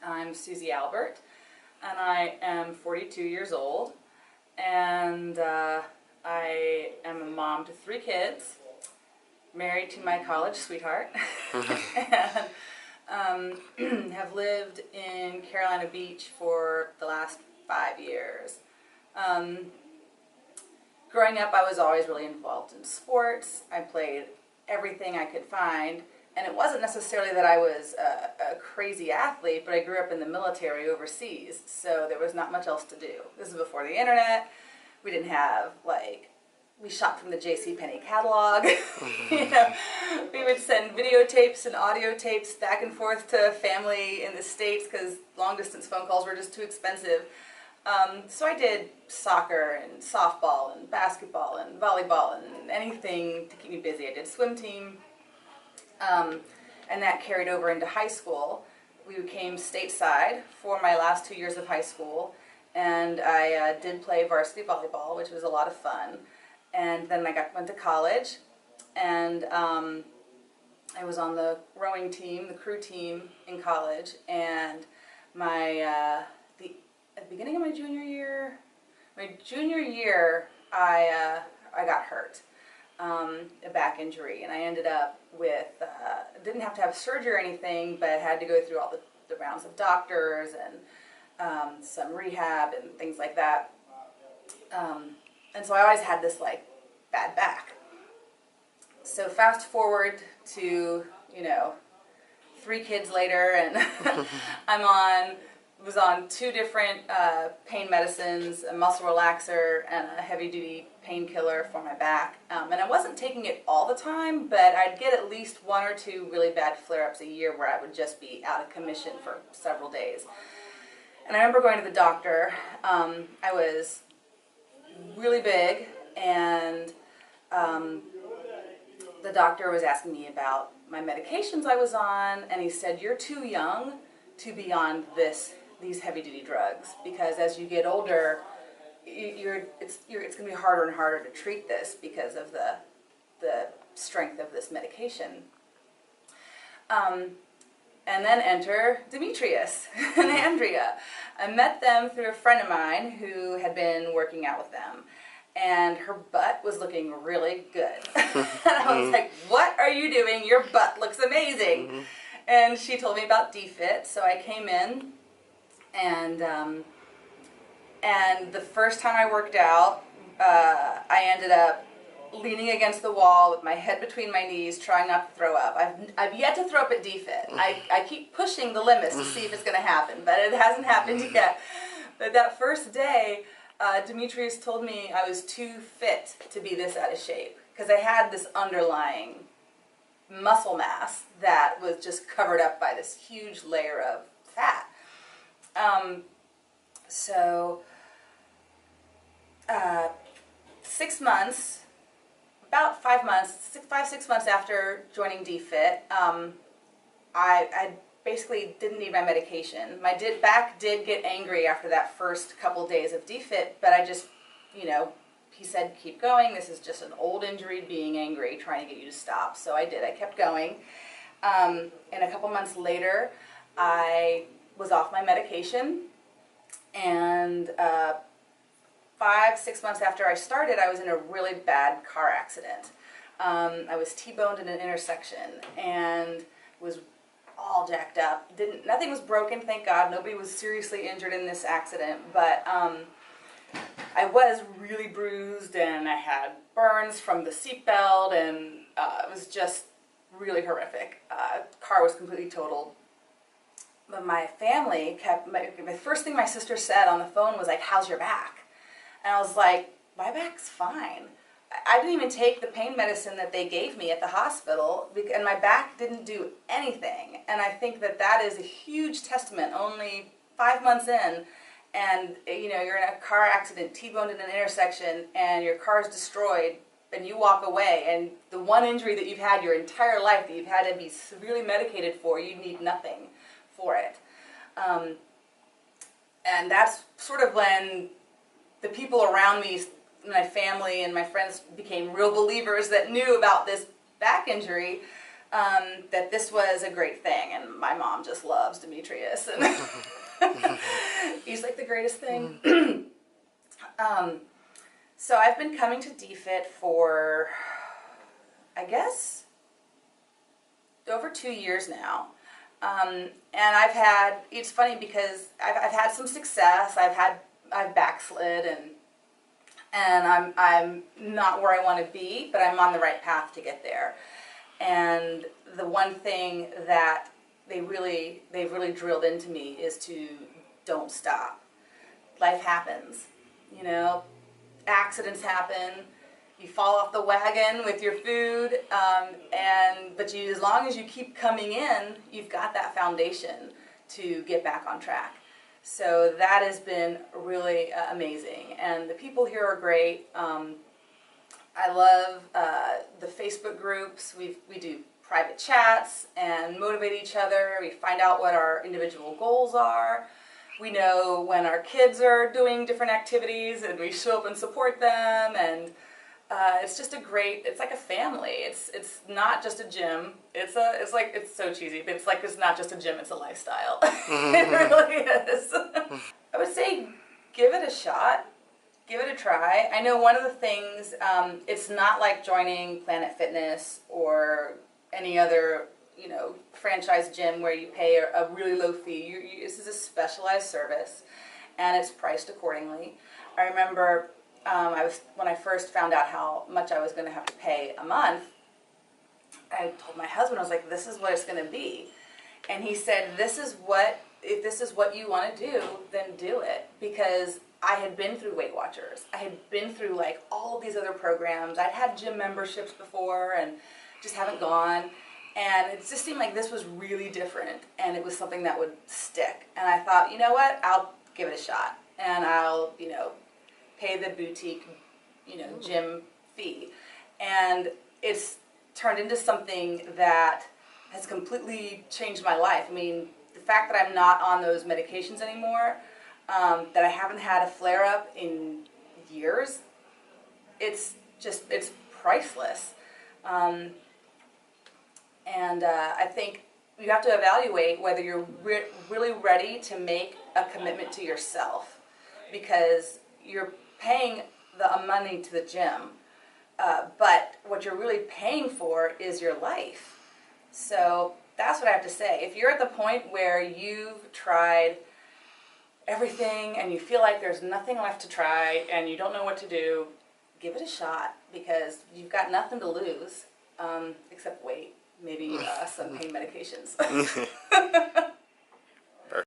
I'm Suzy Albert, and I am 42 years old, and I am a mom to 3 kids, married to my college sweetheart, and have lived in Carolina Beach for the last 5 years. Growing up, I was always really involved in sports. I played everything I could find, and it wasn't necessarily that I was a crazy athlete, but I grew up in the military overseas, so there was not much else to do. This is before the internet. We didn't have, we shopped from the JCPenney catalog. We would send videotapes and audio tapes back and forth to family in the States because long-distance phone calls were just too expensive. So I did soccer and softball and basketball and volleyball and anything to keep me busy. I did swim team, and that carried over into high school. We came stateside for my last 2 years of high school, and I did play varsity volleyball, which was a lot of fun. And then I went to college, and I was on the rowing team, the crew team in college, and at the beginning of my junior year, I got hurt, a back injury, and I ended up with, didn't have to have surgery or anything, but had to go through all the rounds of doctors and some rehab and things like that. And so I always had this bad back. So fast forward to 3 kids later, and I was on 2 different pain medicines, a muscle relaxer and a heavy-duty painkiller for my back. And I wasn't taking it all the time, but I'd get at least 1 or 2 really bad flare-ups a year where I would just be out of commission for several days. And I remember going to the doctor. I was really big, and the doctor was asking me about my medications I was on, and he said, "You're too young to be on these heavy-duty drugs, because as you get older, it's going to be harder and harder to treat this because of the strength of this medication." And then enter Demetrius and Andrea. I met them through a friend of mine who had been working out with them, and her butt was looking really good. And I was like, "What are you doing? Your butt looks amazing." And she told me about DFIT, so I came in, and the first time I worked out, I ended up leaning against the wall with my head between my knees, trying not to throw up. I've yet to throw up at DFIT. I keep pushing the limits to see if it's going to happen, but it hasn't happened yet. But that first day, Demetrius told me I was too fit to be this out of shape, because I had this underlying muscle mass that was just covered up by this huge layer of fat. So 6 months, about 5 months, 6 months after joining DFIT, I basically didn't need my medication. My back did get angry after that first couple days of DFIT, but I just, he said, "Keep going. This is just an old injury being angry, trying to get you to stop." So I did. I kept going. And a couple months later, I was off my medication, and 5-6 months after I started, I was in a really bad car accident. I was T-boned in an intersection and was all jacked up. Nothing was broken, thank God. Nobody was seriously injured in this accident, but I was really bruised, and I had burns from the seatbelt, and it was just really horrific. Car was completely totaled. But my family the first thing my sister said on the phone was like, "How's your back?" And I was like, "My back's fine." I didn't even take the pain medicine that they gave me at the hospital, and my back didn't do anything. And I think that is a huge testament, only 5 months in, and you're in a car accident, T-boned in an intersection, and your car's destroyed, and you walk away, and the one injury that you've had your entire life that you've had to be severely medicated for, you need nothing for it. And that's sort of when the people around me, my family and my friends, became real believers that knew about this back injury, that this was a great thing. And my mom just loves Demetrius, and greatest thing. So I've been coming to DFIT for, I guess, over 2 years now. And it's funny because I've had some success. I've backslid, and I'm not where I want to be, but I'm on the right path to get there. And the one thing that they've really drilled into me is to don't stop. Life happens, you know, accidents happen. You fall off the wagon with your food, but as long as you keep coming in, you've got that foundation to get back on track. So that has been really amazing, and the people here are great. I love the Facebook groups. We do private chats and motivate each other. We find out what our individual goals are. We know when our kids are doing different activities, and we show up and support them. And it's just it's like a family. It's not just a gym. It's so cheesy, but it's not just a gym, it's a lifestyle. It really is. I would say give it a shot. Give it a try. I know one of the things, it's not like joining Planet Fitness or any other, you know, franchise gym where you pay a really low fee. This is a specialized service, and it's priced accordingly. I remember when I first found out how much I was going to have to pay a month, I told my husband, I was like, this is what it's going to be. And he said, if this is what you want to do, then do it. Because I had been through Weight Watchers. I had been through like all of these other programs. I'd had gym memberships before and just haven't gone. And it just seemed like this was really different, and it was something that would stick. And I thought, you know what, I'll give it a shot. And I'll, you know, pay the boutique, you know, gym fee. And it's turned into something that has completely changed my life. I mean, the fact that I'm not on those medications anymore, that I haven't had a flare-up in years, it's priceless. I think you have to evaluate whether you're really ready to make a commitment to yourself, because you're paying the money to the gym, but what you're really paying for is your life. So that's what I have to say. If you're at the point where you've tried everything and you feel like there's nothing left to try and you don't know what to do, give it a shot, because you've got nothing to lose except weight, maybe some pain medications.